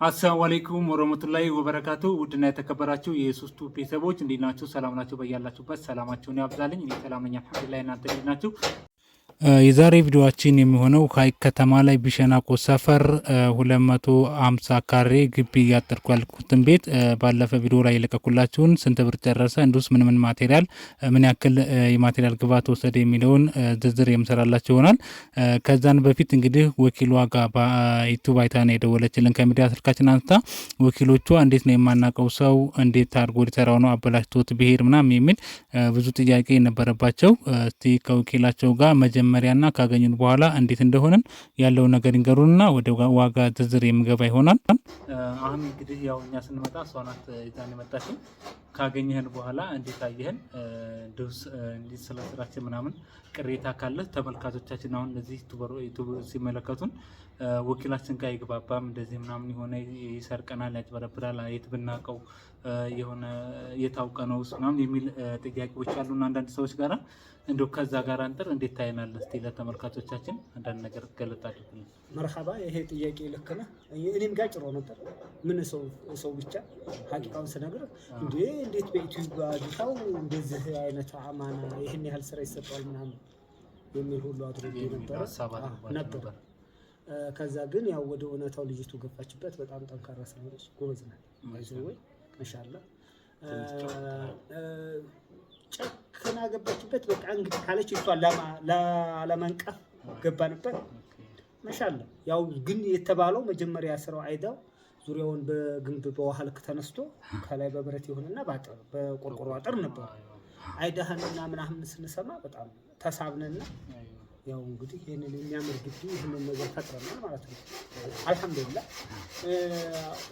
አሰላሙ አለይኩም ወረህመቱላሂ ወበረካቱ። ውድና የተከበራችሁ የሶስቱ ቤተሰቦች እንዴት ናችሁ? ሰላም ናችሁ? በያላችሁበት ሰላማችሁን ያብዛልኝ። እኔ ሰላም ነኝ አልሐምዱሊላህ። እናንተ እንዴት ናችሁ? የዛሬ ቪዲዮአችን የሚሆነው ሀይቅ ከተማ ላይ ቢሸናቆ ሰፈር 250 ካሬ ግቢ እያጠርኩ ያልኩትን ቤት ባለፈ ቪዲዮ ላይ የለቀኩላችሁን ስንት ብር ጨረሰ፣ እንዱስ ምን ማቴሪያል ምን ያክል የማቴሪያል ግብዓት ወሰደ የሚለውን ዝርዝር የምሰራላችሁ ይሆናል። ከዛን በፊት እንግዲህ ወኪሏ ጋር በዩቲዩብ አይታ ነው የደወለችልን ከሚዲያ ስልካችን አንስታ ወኪሎቿ እንዴት ነው የማናውቀው ሰው እንዴት አድርጎ ሊሰራው ነው አበላሽቶት ብሄር ምናምን የሚል ብዙ ጥያቄ የነበረባቸው እስቲ ከወኪላቸው ጋር መጀመሪያና ካገኙን በኋላ እንዴት እንደሆነን ያለውን ነገር ይንገሩንና ወደ ዋጋ ዝርዝር የምገባ ይሆናል። አሁን እንግዲህ ያው እኛ ስንመጣ እሷ ናት ይዛን የመጣችው። ካገኘህን በኋላ እንዴት አየህን እንደውስ እንዴት ስለ ስራችን ምናምን ቅሬታ ካለ ተመልካቾቻችን አሁን እነዚህ ዩቲዩብ ሲመለከቱን ወኪላችን ጋር ይግባባም እንደዚህ ምናምን የሆነ ይሰርቀናል፣ ያጭበረብራል፣ የት ብናውቀው የሆነ የታውቀ ነው ምናምን የሚል ጥያቄዎች አሉና አንዳንድ ሰዎች ጋራ እንደው ከዛ ጋር አንተር እንዴት ታይናለህ? እስቲ ለተመልካቾቻችን አንዳንድ ነገር ገለጣችሁ። መርሐባ። ይሄ ጥያቄ ልክ ነህ። እኔም ጋር ጭሮ ነበር። ምን ሰው ብቻ ሀቂቃውን ስነግር እንዴት በዩቲዩብ አድርገው እንደዚህ አይነት አማና ይህን ያህል ስራ ይሰጠዋል ምናምን የሚል ሁሉ አድርጌ ነበር። ከዛ ግን ያው ወደ እውነታው ልጅቱ ገፋችበት። በጣም ጠንካራ ስለሆነች ጎበዝ ናት። ወይ ማሻአላ ጨክና ገባችበት። በቃ እንግዲህ ካለች እሷን ለመንቀፍ ገባንበት። ማሻአላ ያው ግን የተባለው መጀመሪያ ስራው አይዳው ዙሪያውን በግንብ በውሃ ልክ ተነስቶ ከላይ በብረት ይሁንና በቆርቆሮ አጥር ነበር። አይዳህንና ምናምን ስንሰማ በጣም ተሳብነና ያው እንግዲህ ይሄንን የሚያምር ግቢ ይሄንን ነገር ፈጥረናል ማለት ነው። አልሐምዱሊላህ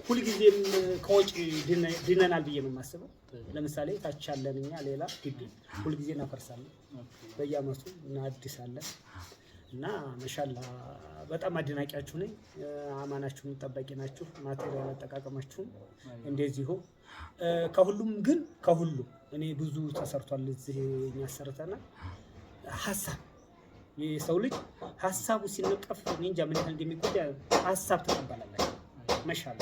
ሁልጊዜም ከወጪ ድነናል ብዬ ነው የማስበው። ለምሳሌ ታች ያለን እኛ ሌላ ግቢ ሁልጊዜ እናፈርሳለን፣ በየአመቱ እናድሳለን እና ማሻአላ በጣም አድናቂያችሁ ነኝ። አማናችሁን ጠባቂ ናችሁ። ማቴሪያል አጠቃቀማችሁን እንደዚሁ ከሁሉም እኔ ብዙ ተሰርቷል እዚህ እኛ ሰርተናል። ሀሳብ የሰው ልጅ ሀሳቡ ሲነቀፍ እንጃ ምን ያህል እንደሚጎዳ ሀሳብ ተቀበላላችሁ። ማሻአላ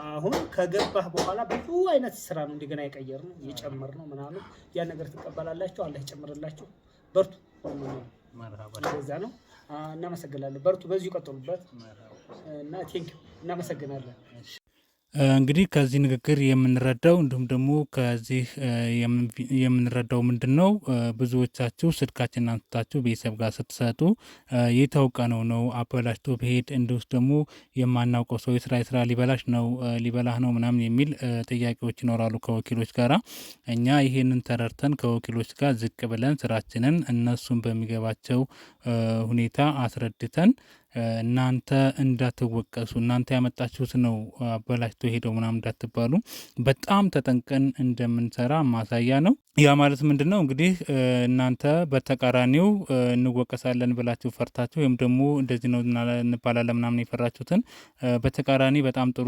አሁን ከገባህ በኋላ ብዙ አይነት ስራ ነው እንደገና የቀየርነው የጨመርነው ምናምን ያን ነገር ትቀበላላችሁ። አላህ ይጨምርላችሁ። በርቱ። እንደዛ ነው። እናመሰግናለን። በርቱ፣ በዚሁ ቀጥሉበት እና ቴንኪው። እናመሰግናለን። እንግዲህ ከዚህ ንግግር የምንረዳው እንዲሁም ደግሞ ከዚህ የምንረዳው ምንድን ነው? ብዙዎቻችሁ ስልካችን አንስታችሁ ቤተሰብ ጋር ስትሰጡ የታውቀ ነው አበላሽቶ ብሄድ እንዲሁስ ደግሞ የማናውቀው ሰው የስራ ሊበላህ ነው ምናምን የሚል ጥያቄዎች ይኖራሉ ከወኪሎች ጋራ። እኛ ይሄንን ተረድተን ከወኪሎች ጋር ዝቅ ብለን ስራችንን እነሱን በሚገባቸው ሁኔታ አስረድተን እናንተ እንዳትወቀሱ እናንተ ያመጣችሁት ነው አበላሽቶ ሄደው ምናምን እንዳትባሉ በጣም ተጠንቀን እንደምንሰራ ማሳያ ነው። ያ ማለት ምንድን ነው እንግዲህ እናንተ በተቃራኒው እንወቀሳለን ብላችሁ ፈርታችሁ ወይም ደግሞ እንደዚህ ነው እንባላለን ምናምን የፈራችሁትን በተቃራኒ በጣም ጥሩ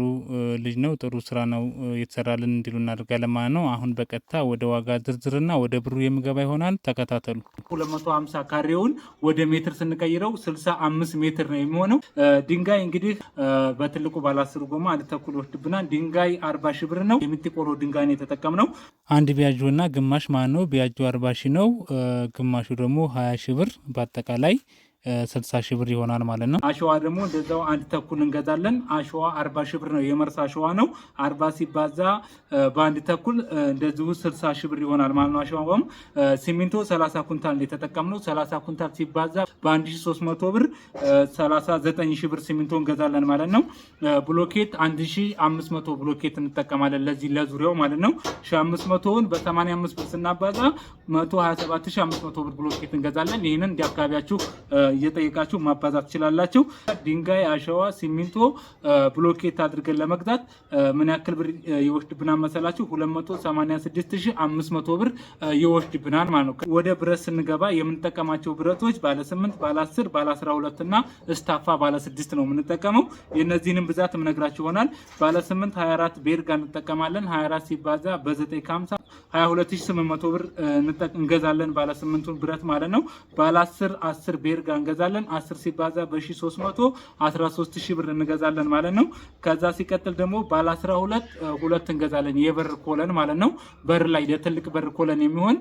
ልጅ ነው ጥሩ ስራ ነው የተሰራልን እንዲሉ እናደርጋለን ማለት ነው። አሁን በቀጥታ ወደ ዋጋ ዝርዝርና ወደ ብሩ የምገባ ይሆናል። ተከታተሉ። 250 ካሬውን ወደ ሜትር ስንቀይረው 65 ሜትር ነው የሚሆነው። ድንጋይ እንግዲህ በትልቁ ባለ 10 ጎማ አንድ ተኩል ወስድብናል። ድንጋይ 40 ሺህ ብር ነው። የሚጥቆሎ ድንጋይ ነው የተጠቀምነው። አንድ ቢያጆና ግማሽ ማለት ነው። ቢያጆ 40 ሺህ ነው፣ ግማሹ ደግሞ 20 ሺህ ብር በአጠቃላይ 60 ሺህ ብር ይሆናል ማለት ነው። አሸዋ ደግሞ እንደዛው አንድ ተኩል እንገዛለን። አሸዋ 40 ሺህ ብር ነው። የመርሳ አሸዋ ነው። 40 ሲባዛ በአንድ ተኩል እንደዚሁ 60 ሺህ ብር ይሆናል ማለት ነው። አሸዋውም ሲሚንቶ 30 ኩንታል የተጠቀምነው 30 ኩንታል ሲባዛ በ1300 ብር 39 ሺህ ብር ሲሚንቶ እንገዛለን ማለት ነው። ብሎኬት 1500 ብሎኬት እንጠቀማለን ለዚህ ለዙሪያው ማለት ነው። 1500ን በ85 ብር ስናባዛ 127500 ብር ብሎኬት እንገዛለን። ይህንን እንደ አካባቢያችሁ እየጠየቃችሁ ማባዛት ትችላላችሁ። ድንጋይ፣ አሸዋ፣ ሲሚንቶ ብሎኬት አድርገን ለመግዛት ምን ያክል ብር ይወስድብናል መሰላችሁ? 286500 ብር ይወስድብናል ማለት ነው። ወደ ብረት ስንገባ የምንጠቀማቸው ብረቶች ባለ 8፣ ባለ 10፣ ባለ 12 እና እስታፋ ባለ 6 ነው የምንጠቀመው። የነዚህንም ብዛት ምነግራችሁ ይሆናል። ባለ 8 24 ቤርጋ እንጠቀማለን። 24 ሲባዛ በ950 22800 ብር እንገዛለን ባለ 8ቱን ብረት ማለት ነው። ባለ 10 ቤርጋ እንገዛለን። 10 ሲባዛ በ1300 13000 ብር እንገዛለን ማለት ነው። ከዛ ሲቀጥል ደግሞ ባለ 12 ሁለት እንገዛለን የበር ኮለን ማለት ነው። በር ላይ ለትልቅ በር ኮለን የሚሆን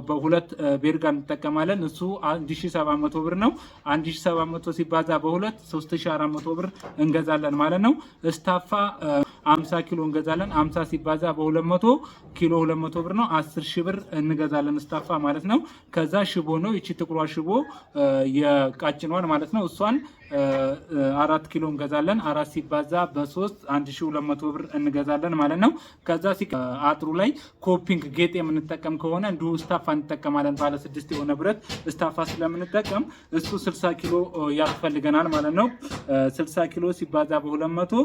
በሁለት ቤርጋ እንጠቀማለን። እሱ 1700 ብር ነው። 1700 ሲባዛ በሁለት 3400 ብር እንገዛለን ማለት ነው። እስታፋ 50 ኪሎ እንገዛለን። 50 ሲባዛ በ200 ኪሎ 200 ብር ነው። 10000 ብር እንገዛለን እስታፋ ማለት ነው። ከዛ ሽቦ ነው። እቺ ጥቁሯ ሽቦ የቃጭኗን ማለት ነው። እሷን 4 ኪሎ እንገዛለን። 4 ሲባዛ በ3 1200 ብር እንገዛለን ማለት ነው። ከዛ አጥሩ ላይ ኮፒንግ ጌጥ የምንጠቀም ከሆነ እንዲሁ እስታፋ እንጠቀማለን። ባለ 6 የሆነ ብረት እስታፋ ስለምንጠቀም እሱ 60 ኪሎ ያስፈልገናል ማለት ነው። 60 ኪሎ ሲባዛ በ200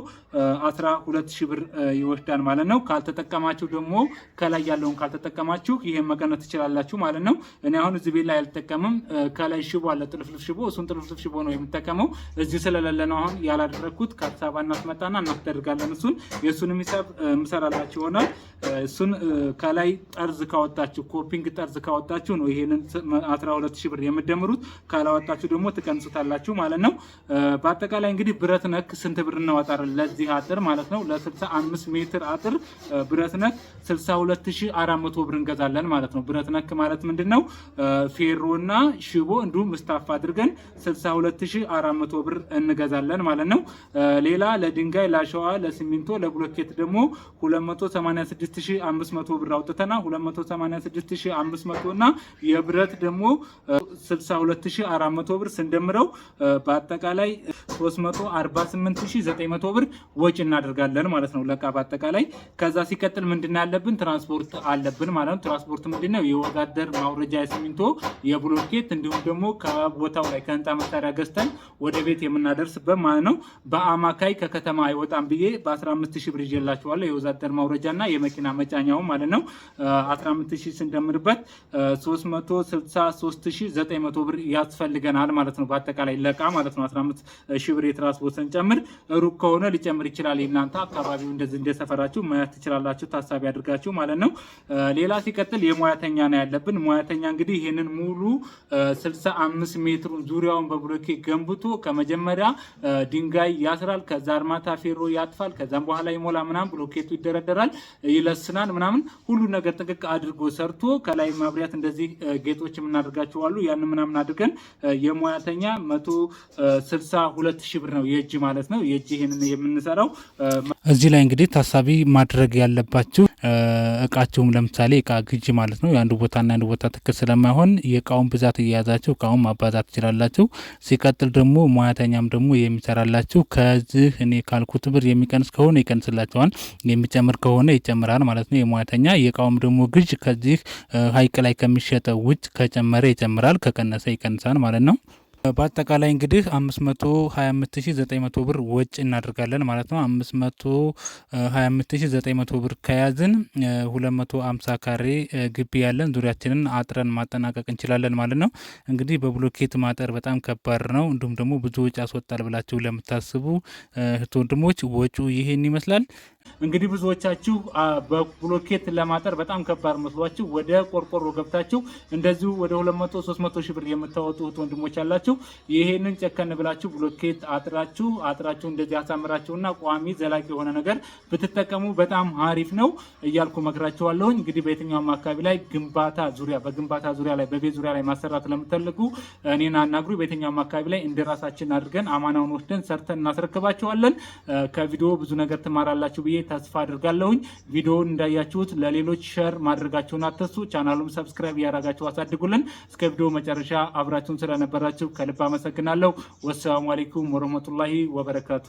12000 ብር ይወስዳል ማለት ነው። ካልተጠቀማችሁ ደግሞ ከላይ ያለውን ካልተጠቀማችሁ ይሄን መቀነስ ትችላላችሁ ማለት ነው። እኔ አሁን እዚህ ቤት ላይ አልጠቀምም። ከላይ ሽቦ አለ ጥልፍልፍ ሽቦ፣ እሱን ጥልፍልፍ ሽቦ ነው የምጠቀመው። እዚህ ስለሌለ ነው አሁን ያላደረኩት። ከአዲስ አበባ እናስመጣና እናስደርጋለን። እሱን የእሱንም ሂሳብ ምሰራላችሁ ይሆናል። እሱን ከላይ ጠርዝ ካወጣችሁ ኮፒንግ ጠርዝ ካወጣችሁ ነው ይሄንን 12000 ብር የምትደምሩት። ካላወጣችሁ ደግሞ ትቀንሱታላችሁ ማለት ነው። በአጠቃላይ እንግዲህ ብረት ነክ ስንት ብር እናወጣለን ለዚህ አጥር ማለት ነው። ለ65 ሜትር አጥር ብረት ነክ 62400 ብር እንገዛለን ማለት ነው። ብረት ነክ ማለት ምንድነው? ፌሮና ሽቦ እንዲሁም እስታፋ አድርገን 62400 ብር እንገዛለን ማለት ነው። ሌላ ለድንጋይ፣ ለአሸዋ፣ ለሲሚንቶ፣ ለብሎኬት ደግሞ 286500 ብር አውጥተና 286500 እና የብረት ደግሞ 62400 ብር ስንደምረው በአጠቃላይ 348900 ብር ወጪ እናደርጋለን ማለት ነው ለቃ በአጠቃላይ። ከዛ ሲቀጥል ምንድነው ያለብን? ትራንስፖርት አለብን ማለት ነው። ትራንስፖርት ምንድነው? የወጋደር ማውረጃ፣ የሲሚንቶ፣ የብሎኬት እንዲሁም ደግሞ ከቦታው ላይ ከህንፃ መሳሪያ ገዝተን ወደ ቤት የምናደርስበት ማለት ነው። በአማካይ ከከተማ አይወጣም ብዬ በ15000 ብር ይዤላችኋለሁ። የወዛደር ማውረጃና የመኪና መጫኛው ማለት ነው። 15000 ስንደምርበት 363900 ብር ያስፈልገናል ማለት ነው። በአጠቃላይ ለቃ ማለት ነው 15000 ብር የትራንስፖርት ስንጨምር። ሩቅ ከሆነ ሊጨምር ይችላል። እናንተ አካባቢው እንደዚህ እንደሰፈራችሁ ማየት ትችላላችሁ ታሳቢ አድርጋችሁ ማለት ነው። ሌላ ሲቀጥል የሙያተኛ ነው ያለብን። ሙያተኛ እንግዲህ ይሄንን ሙሉ 65 ሜትሩን ዙሪያውን በብሎኬ ገንብቶ ከመጀመሪያ ድንጋይ ያስራል። ከዛ አርማታ ፌሮ ያጥፋል። ከዛም በኋላ ይሞላ ምናምን ብሎኬቱ ይደረደራል፣ ይለስናል ምናምን ሁሉ ነገር ጥቅቅ አድርጎ ሰርቶ ከላይ ማብሪያት እንደዚህ ጌጦች የምናደርጋቸው አሉ። ያን ምናምን አድርገን የሙያተኛ 162000 ብር ነው የእጅ ማለት ነው። የእጅ ይሄንን የምንሰራው እዚህ ላይ እንግዲህ ታሳቢ ማድረግ ያለባችሁ እቃቸውም ለምሳሌ እቃ ግዢ ማለት ነው የአንዱ ቦታና አንዱ ቦታ ትክክል ስለማይሆን የእቃውን ብዛት እየያዛችሁ እቃውን ማባዛት ትችላላችሁ። ሲቀጥል ደግሞ ሙያተኛም ደግሞ የሚሰራላችሁ ከዚህ እኔ ካልኩት ብር የሚቀንስ ከሆነ ይቀንስላችኋል፣ የሚጨምር ከሆነ ይጨምራል ማለት ነው የሙያተኛ። የእቃውም ደግሞ ግዥ ከዚህ ሀይቅ ላይ ከሚሸጠው ውጭ ከጨመረ ይጨምራል፣ ከቀነሰ ይቀንሳል ማለት ነው። በአጠቃላይ እንግዲህ 525900 ብር ወጪ እናደርጋለን ማለት ነው። 525900 ብር ከያዝን 250 ካሬ ግቢ ያለን ዙሪያችንን አጥረን ማጠናቀቅ እንችላለን ማለት ነው። እንግዲህ በብሎኬት ማጠር በጣም ከባድ ነው። እንዲሁም ደግሞ ብዙ ወጪ ያስወጣል ብላችሁ ለምታስቡ እህት ወንድሞች ወጪው ይሄን ይመስላል። እንግዲህ ብዙዎቻችሁ በብሎኬት ለማጠር በጣም ከባድ መስሏችሁ ወደ ቆርቆሮ ገብታችሁ እንደዚሁ ወደ 200 300 ሺህ ብር የምታወጡ ወንድሞች አላችሁ። ይሄንን ጨከን ብላችሁ ብሎኬት አጥራችሁ እንደዚህ አሳምራችሁና ቋሚ ዘላቂ የሆነ ነገር ብትጠቀሙ በጣም አሪፍ ነው እያልኩ መክራችኋለሁ። እንግዲህ በየትኛውም አካባቢ ላይ በግንባታ ዙሪያ ላይ በቤት ዙሪያ ላይ ማሰራት ለምትፈልጉ እኔን አናግሩ። በየትኛውም አካባቢ ላይ እንደራሳችን አድርገን አማናውን ወስደን ሰርተን እናስረክባችኋለን። ከቪዲዮ ብዙ ነገር ትማራላችሁ ብዬ ተስፋ አድርጋለሁኝ። ቪዲዮውን እንዳያችሁት ለሌሎች ሼር ማድረጋችሁን አትርሱ። ቻናሉን ሰብስክራይብ እያደረጋችሁ አሳድጉልን። እስከ ቪዲዮ መጨረሻ አብራችሁን ስለነበራችሁ ከልብ አመሰግናለሁ። ወሰላሙ አለይኩም ወረህመቱላሂ ወበረካቱ።